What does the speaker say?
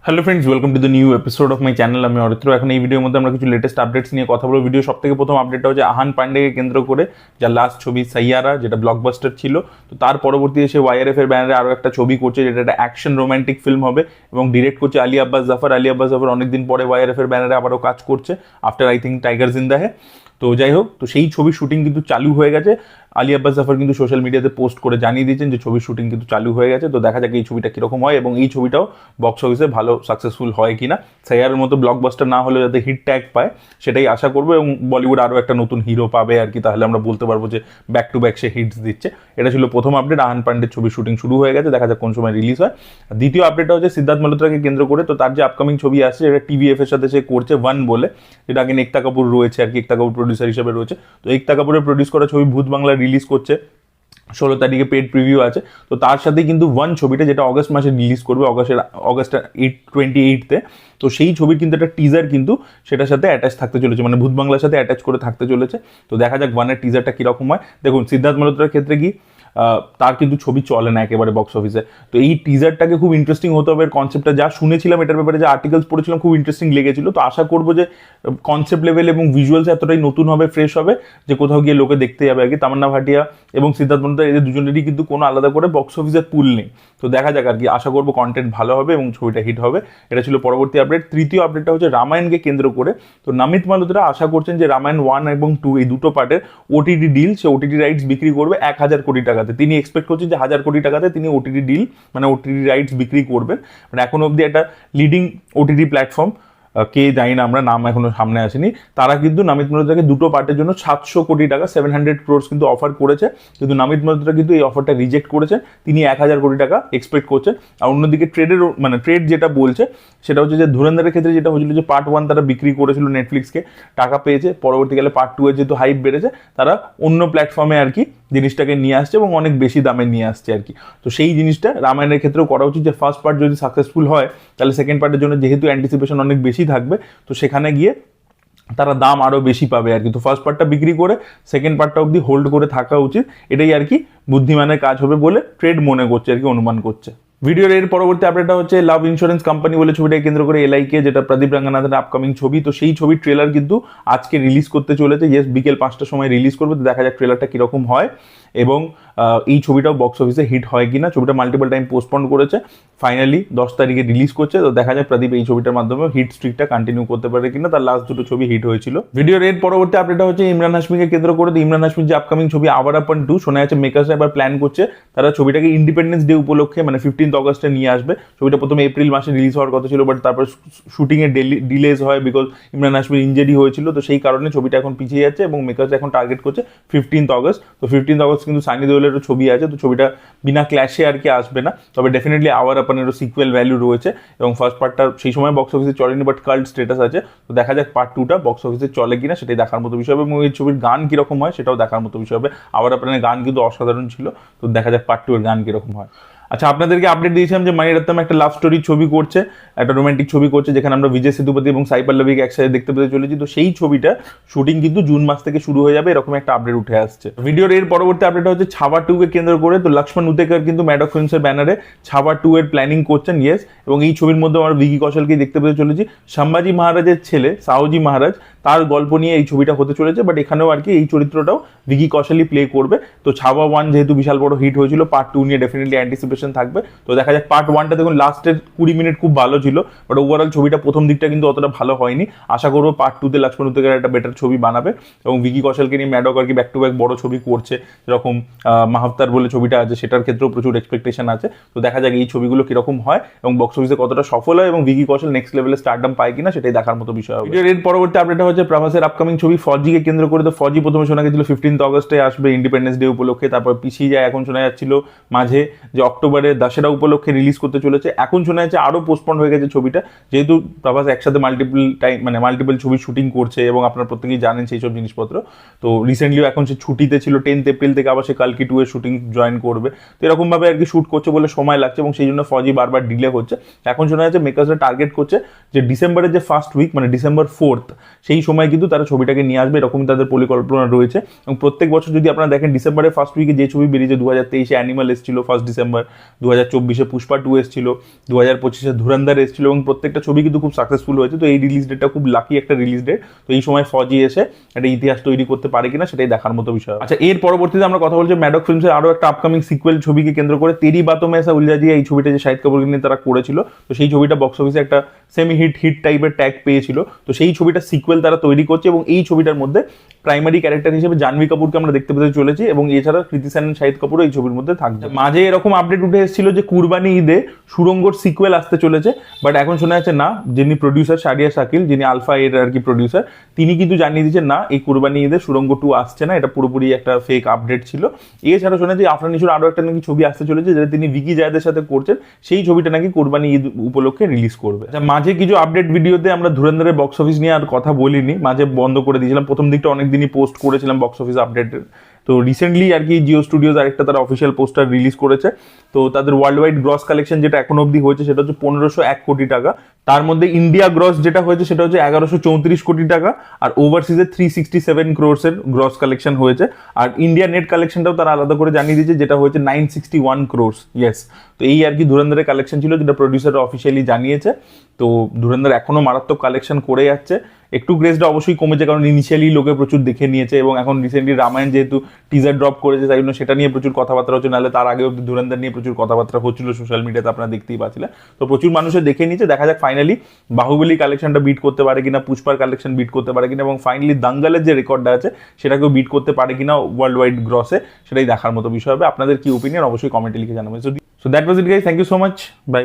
Hello friends, welcome to the new episode of my channel. আমি অরিত্র। এখন এই ভিডিওর মধ্যে আমরা কিছু লেটেস্ট আপডেটস নিয়ে কথা বলবো। ভিডিও সব থেকে প্রথম আপডেটটা হচ্ছে আহান পান্ডেকে কেন্দ্র করে, যার লাস্ট ছবি সাইয়ারা, যেটা ব্লকবাস্টার ছিল। তো তার পরবর্তী এসে ওয়াইআরএফ এর ব্যানারে আরও একটা ছবি করছে, যেটা একটা অ্যাকশন রোম্যান্টিক ফিল্ম হবে এবং ডিরেক্ট করছে আলী আব্বাস জাফর। আলী আব্বাস জাফর অনেকদিন পরে ওয়াইআরএফ এর ব্যানারে আবারও কাজ করছে, আফটার আই থিঙ্ক টাইগার জিন্দা হে। তো যাই হোক, তো সেই ছবির শুটিং কিন্তু চালু হয়ে গেছে। আলী আব্বাস জাফর কিন্তু সোশ্যাল মিডিয়াতে পোস্ট করে জানিয়ে দিয়েছেন যে ছবির শুটিং কিন্তু চালু হয়ে গেছে। তো দেখা যাক এই ছবিটা কীরকম হয় এবং এই ছবিটাও বক্স অফিসে ভালো সাকসেসফুল হয় কিনা। সাইয়ারের মতো ব্লকবাস্টার না হলেও যাতে হিট ট্যাগ পায় সেটাই আশা করবো, এবং বলিউড আরও একটা নতুন হিরো পাবে আর কি। তাহলে আমরা বলতে পারবো যে ব্যাক টু ব্যাক সে হিটস দিচ্ছে। এটা ছিল প্রথম আপডেট। আহান পান্ডের ছবির শুটিং শুরু হয়ে গেছে, দেখা যাক কোন সময় রিলিজ হয়। দ্বিতীয় আপডেটটা হচ্ছে সিদ্ধার্থ মালহোত্রাকে কেন্দ্র করে। তো তার যে আপকামিং ছবি আসছে, এটা টিভিএফ এর সাথে সে করছে ওয়ান বলে, যেটা আগে একতা কাপুর রয়েছে আর কি, একতা কাপুর প্রডিউসার হিসেবে রয়েছে। তো একতা কাপুরের প্রডিউস করা ছবি ভূত বাংলা রিলিজ করছে, 16 তারিখে পেড প্রিভিউ আছে। তো তার সাথে কিন্তু ওয়ান ছবিটা, যেটা অগস্ট মাসে রিলিজ করবে, অগস্ট 28তে, তো সেই ছবির কিন্তু একটা টিজার কিন্তু সেটার সাথে অ্যাটাচ থাকতে চলেছে, মানে ভূত বাংলার সাথে অ্যাটাচ করে থাকতে চলেছে। তো দেখা যাক ওয়ানের টিজারটা কীরকম হয়। দেখুন, সিদ্ধার্থ মালহোত্রার ক্ষেত্রে কি, তার কিন্তু ছবি চলে না একেবারে বক্স অফিসে। তো এই টিজারটাকে খুব ইন্টারেস্টিং হতে হবে। কনসেপ্টটা যা শুনেছিলাম, এটার ব্যাপারে যে আর্টিকেলস পড়েছিলাম, খুব ইন্টারেস্টিং লেগেছিল। তো আশা করবো যে কনসেপ্ট লেভেল এবং ভিজুয়ালস এতটাই নতুন হবে, ফ্রেশ হবে, যে কোথাও গিয়ে লোকে দেখতে যাবে আর কি। তামান্না ভাটিয়া এবং সিদ্ধার্থ মালহোত্রা, এদের দুজনেরই কিন্তু কোনো আলাদা করে বক্স অফিসের পুল নেই। তো দেখা যাক আর কি, আশা করবো কন্টেন্ট ভালো হবে এবং ছবিটা হিট হবে। এটা ছিল পরবর্তী আপডেট। তৃতীয় আপডেটটা হচ্ছে রামায়ণকে কেন্দ্র করে। তো নামিত মালহোত্রা আশা করছেন যে রামায়ণ 1 এবং 2 এই দুটো পার্টের ওটিটি ডিল, সে ওটিটি রাইটস বিক্রি করবে 1000 কোটি টাকাতে। তিনি এক্সপেক্ট করছেন যে 1000 কোটি টাকাতে তিনি ওটিটি ডিল, মানে ওটিটি রাইটস বিক্রি করবেন। মানে এখন অবধি একটা লিডিং ওটিটি প্ল্যাটফর্ম, কে জানি না আমরা, নাম এখনো সামনে আসেনি, তারা কিন্তু নামিত মালহোত্রাকে দুটো পার্টের জন্য 700 কোটি টাকা, 700 crores কিন্তু অফার করেছে। কিন্তু নামিত মালহোত্রা কিন্তু এই অফারটা রিজেক্ট করেছে। তিনি 1000 কোটি টাকা এক্সপেক্ট করছেন। আর অন্যদিকে ট্রেড যেটা বলছে সেটা হচ্ছে যে ধুরন্ধরের ক্ষেত্রে যেটা হয়েছিল, যে পার্ট 1 তারা বিক্রি করেছিল নেটফ্লিক্সকে, টাকা পেয়েছে। পরবর্তীকালে পার্ট 2 এর যেহেতু হাইপ বেড়েছে, তারা অন্য প্ল্যাটফর্মে আর কি জিনিসটাকে নিয়ে আসছে এবং অনেক বেশি দামে নিয়ে আসছে আর কি। তো সেই জিনিসটা রামায়ণের ক্ষেত্রেও করা উচিত, যে ফার্স্ট পার্ট যদি সাকসেসফুল হয়, তাহলে সেকেন্ড পার্টের জন্য যেহেতু অ্যান্টিসিপেশন অনেক বেশি থাকবে, তো সেখানে গিয়ে তারা দাম আরও বেশি পাবে আর কি। তো ফার্স্ট পার্টটা বিক্রি করে সেকেন্ড পার্টটা অবধি হোল্ড করে থাকা উচিত। এটাই আর কি বুদ্ধিমানের কাজ হবে বলে ট্রেড মনে করছে আর কি, অনুমান করছে। ভিডিওর এর পরবর্তী আপডেটটা হচ্ছে লাভ ইন্স্যুরেন্স কোম্পানি বলে ছবিটাকে কেন্দ্র করে এলআইকে, যেটা প্রদীপ রঙ্গনাথের আপকামিং ছবি। তো সেই ছবির ট্রেলার কিন্তু আজকে রিলিজ করতে চলেছে। ইয়েস, বিকেল 5টার সময় রিলিজ করবে। তো দেখা যাক ট্রেলারটা কীরকম হয় এবং এই ছবিটাও বক্স অফিসে হিট হয় কিনা। ছবিটা মাল্টিপল টাইম পোস্টপন্ড করেছে, ফাইনালি 10 তারিখে রিলিজ করছে। তো দেখা যাক প্রদীপ এই ছবিটার মাধ্যমে হিট স্ট্রিকটা কন্টিনিউ করতে পারে কিনা। তার লাস্ট দুটো ছবি হিট হয়েছিল। ভিডিওর এর পরবর্তী আপডেটটা হচ্ছে ইমরান হাশমিকে কেন্দ্র করে। তো ইমরান হাশমির যে আপকামিং ছবি আবার আপন 2, শোনা যাচ্ছে মেকার্সরা এবার প্ল্যান করছে তারা ছবিটাকে ইন্ডিপেন্ডেন্স ডে উপলক্ষে, মানে 15 অগস্টে নিয়ে আসবে। ছবিটা প্রথমে এপ্রিল মাসে রিলিজ হওয়ার কথা ছিল, বাট তারপর শুটিংয়ে ডিলেজ হয় বিকজ ইমরান হাশমির ইঞ্জুরি হয়েছিল। তো সেই কারণে ছবিটা এখন পিছিয়ে যাচ্ছে এবং মেকার্স এখন টার্গেট করছে 15 অগস্ট। তো 15 অগস্ট কিন্তু সানি দেওলেরও ছবি আছে। তো ছবিটা বিনা ক্ল্যাশে আর কি আসবে না, তবে ডেফিনেটলি আওয়ার আপনেরও সিকুয়েল ভ্যালু রয়েছে এবং ফার্স্ট পার্টটা সেই সময় বক্স অফিসে চলেনি, বাট কাল্ট স্টেটাস আছে। তো দেখা যাক পার্ট 2টা বক্স অফিসে চলে কিনা, সেটাই দেখার মতো বিষয় হবে। এবং এই ছবির গান কীরকম হয় সেটাও দেখার মতো বিষয় হবে। আওয়ার আপনের গান কিন্তু অসাধারণ ছিল। তো দেখা যাক পার্ট 2 এর গান কীরকম হয়। আচ্ছা, আপনাদেরকে আপডেট দিয়েছিলাম যে মানিরত্নম একটা লাভ স্টোরি ছবি করছে, একটা রোমান্টিক ছবি করছে, যেখানে আমরা বিজয় সেতুপতি এবং সাই পল্লবীকে একসাথে দেখতে পেতে চলেছি। তো সেই ছবিটা শুটিং কিন্তু জুন মাস থেকে শুরু হয়ে যাবে, এরকম একটা আপডেট উঠে আসছে। ভিডিওর এর পরবর্তী আপডেট হচ্ছে ছাবা 2কে কেন্দ্র করে। তো লক্ষ্মণ উতেকার কিন্তু ম্যাডক ফিল্মসের ব্যানারে ছাবা 2 এর প্ল্যানিং করছেন। ইয়েস, এবং এই ছবির মধ্যে আমরা ভিকি কৌশলকেই দেখতে পেতে চলেছি। সম্ভাজি মহারাজের ছেলে সাহজি মহারাজ, তার গল্প নিয়ে এই ছবিটা হতে চলেছে। বাট এখানেও আর কি এই চরিত্রটাও ভিকি কৌশলই প্লে করবে। তো ছাবা 1 যেহেতু বিশাল বড় হিট হয়েছিল, পার্ট 2 নিয়ে ডেফিনেটলি অ্যান্টিসিপেশন থাকবে। তো দেখা যাক পার্ট 1টা দেখুন লাস্টের 20 মিনিট খুব ভালো ছিল, বাট ওভারঅল ছবিটা প্রথম দিকটা কিন্তু অতটা ভালো হয়নি। আশা করবো পার্ট 2তে লক্ষ্মণ উতেকার একটা বেটার ছবি বানাবে এবং ভিকি কৌশলকে নিয়ে ম্যাডক আর কি ব্যাক টু ব্যাক বড় ছবি করছে, যেরকম মাহতার বলে ছবিটা আছে, সেটার ক্ষেত্রেও প্রচুর এক্সপেকটেশন আছে। তো দেখা যাক এই ছবিগুলো কিরকম হয় এবং বক্স অফিসে কতটা সফল হয় এবং ভিকি কৌশল নেক্সট লেভেলে স্টারডাম পায় কিনা, সেটাই দেখার মতো বিষয় হবে। এর পরবর্তী আপডেট হচ্ছে প্রভাসের আপকামিং ছবি ফৌজিকে কেন্দ্র করে। তো ফৌজি প্রথমে শোনা গেছিল 15 অগস্টে আসবে ইন্ডিপেন্ডেন্স ডে উপলক্ষে, তারপর পিছিয়ে যায়। এখন শোনা যাচ্ছিল মাঝে যে অক্টোবরে দশেরা উপলক্ষে রিলিজ করতে চলেছে। এখন শোনা যাচ্ছে আরও পোস্টপন্ড হয়ে গেছে ছবিটা, যেহেতু প্রভাস একসাথে মাল্টিপল ছবি শুটিং করছে এবং আপনারা প্রত্যেকেই জানেন সেই সব জিনিসপত্র। তো রিসেন্টলিও এখন সে ছুটিতে ছিল, 10 এপ্রিল থেকে আবার সে কালকি 2 এর শুটিং জয়েন করবে। তো এরকমভাবে আর কি শ্যুট করছে বলে সময় লাগছে এবং সেই জন্য ফৌজি বারবার ডিলে হচ্ছে। এখন শোনা যাচ্ছে মেকার্সরা টার্গেট করছে যে ডিসেম্বরের যে ফার্স্ট উইক, মানে ডিসেম্বর 4th, সেই সেই সময় কিন্তু তারা ছবিটাকে নিয়ে আসবে, এরকমই তাদের পরিকল্পনা রয়েছে। এবং প্রত্যেক বছর যদি আপনারা দেখেন ডিসেম্বরের ফার্স্ট উইকে যে ছবি বেরিয়েছে, 2023-এ অ্যানিমাল এসেছিল 1 ডিসেম্বর, 2024-এ পুষ্পা 2 এসেছিল, 2025-এ ধুরন্ধর এসেছিল, এবং প্রত্যেকটা ছবি কিন্তু খুব সাকসেসফুল হয়েছে। তো এই রিলিজ ডেটটা খুব লাকি একটা রিলিজ ডেট। তো এই সময় ফজি এসে একটা ইতিহাস তৈরি করতে পারে কিনা সেটাই দেখার মতো বিষয়। আচ্ছা, এর পরবর্তীতে আমরা কথা বলছি ম্যাডক ফিল্মসের আরো একটা আপকামিং সিকুয়েল ছবিকে কেন্দ্র করে, তেরি বাতোं में ऐसा उलझा दिया, এই ছবিটা যে শাহিদ কাপুরকে নিয়ে তারা করেছিল, তো সেই ছবিটা বক্স অফিসে একটা সেমি হিট টাইপের ট্যাগ পেয়েছিল। তো সেই ছবিটা সিকুয়েল তারা তৈরি করছে, এবং এই ছবিটার মধ্যে প্রাইমারি ক্যারেক্টার হিসেবে জাহ্নবী কাপুরকে আমরা দেখতে পেতে চলেছি, এবং এছাড়া কৃতি সেনন, শাহিদ কাপুর এই ছবির মধ্যে থাকবে। মাঝে এরকম আপডেট উঠে এসেছিল যে কুরবানি ঈদে সুড়ঙ্গর সিকুয়েল আসতে চলেছে, বাট এখন শোনা যাচ্ছে না। যিনি প্রডিউসার শারিয়া শাকিল, যিনি আলফা এর আর কি প্রডিউসার, তিনি কিন্তু জানিয়ে দিচ্ছেন না, এই কুরবানি ঈদে সুড়ঙ্গ 2 আসছে না, এটা পুরোপুরি একটা ফেক আপডেট ছিল। এছাড়া শোনা যায় আফরান নিশোর আরো একটা নাকি ছবি আসতে চলেছে, যেটা তিনি ভিকি জায়েদের সাথে করছেন, সেই ছবিটা নাকি কুরবানি ঈদ উপলক্ষে রিলিজ করবে। মাঝে কিছু আপডেট ভিডিওতে আমরা ধুরন্ধরের বক্স অফিস নিয়ে আর কথা বলিনি, মাঝে বন্ধ করে দিয়েছিলাম। প্রথম দিকটা অনেকদিনই পোস্ট করেছিলাম বক্স অফিস আপডেটের। তো রিসেন্টলি আর কি জিও স্টুডিওজ আরেকটা তারা অফিসিয়াল পোস্টার রিলিজ করেছে। তো তাদের ওয়ার্ল্ড ওয়াইড গ্রস কালেকশন যেটা এখন অবধি হয়েছে সেটা হচ্ছে 1501 কোটি টাকা। তার মধ্যে ইন্ডিয়া গ্রস যেটা হয়েছে সেটা হচ্ছে 1134 কোটি টাকা, আর ওভারসিজে 367 ক্রোর্সের গ্রস কালেকশন হয়েছে। আর ইন্ডিয়া নেট কালেকশনটাও তারা আলাদা করে জানিয়ে দিয়েছে, যেটা হয়েছে 961 ক্রোর্স। ইয়েস, তো এই আর কি ধুরন্ধরের কালেকশন ছিল, যেটা প্রডিউসাররা অফিসিয়ালি জানিয়েছে। তো ধুরন্ধর এখনো মারাত্মক কালেকশন করে যাচ্ছে। একটু গ্রেসটা অবশ্যই কমেছে, কারণ ইনিশিয়ালি লোকে প্রচুর দেখে নিয়েছে, এবং এখন রিসেন্টলি রামায়ণ যেহেতু টিজার ড্রপ করেছে, তাই জন্য সেটা নিয়ে প্রচুর কথাবার্তা হচ্ছে। নাহলে তার আগে অব্দি ধুরন্ধর নিয়ে প্রচুর কথাবার্তা হচ্ছিল সোশ্যাল মিডিয়াতে, আপনারা দেখতেই পাচ্ছিলেন। তো প্রচুর মানুষের দেখে নিয়েছে। দেখা যাক ফাইনালি বাহুবলী কালেকশনটা বিট করতে পারে কিনা, পুষ্পার কালেকশন বিট করতে পারে কিনা, এবং ফাইনালি দাঙ্গালের যে রেকর্ডটা আছে সেটাকেও বিট করতে পারে কিনা ওয়ার্ল্ড ওয়াইড গ্রসে, সেটাই দেখার মতো বিষয় হবে। আপনাদের কি ওপিনিয়ন অবশ্যই কমেন্টে লিখে জানাবেন। So that was it guys, thank you so much, by.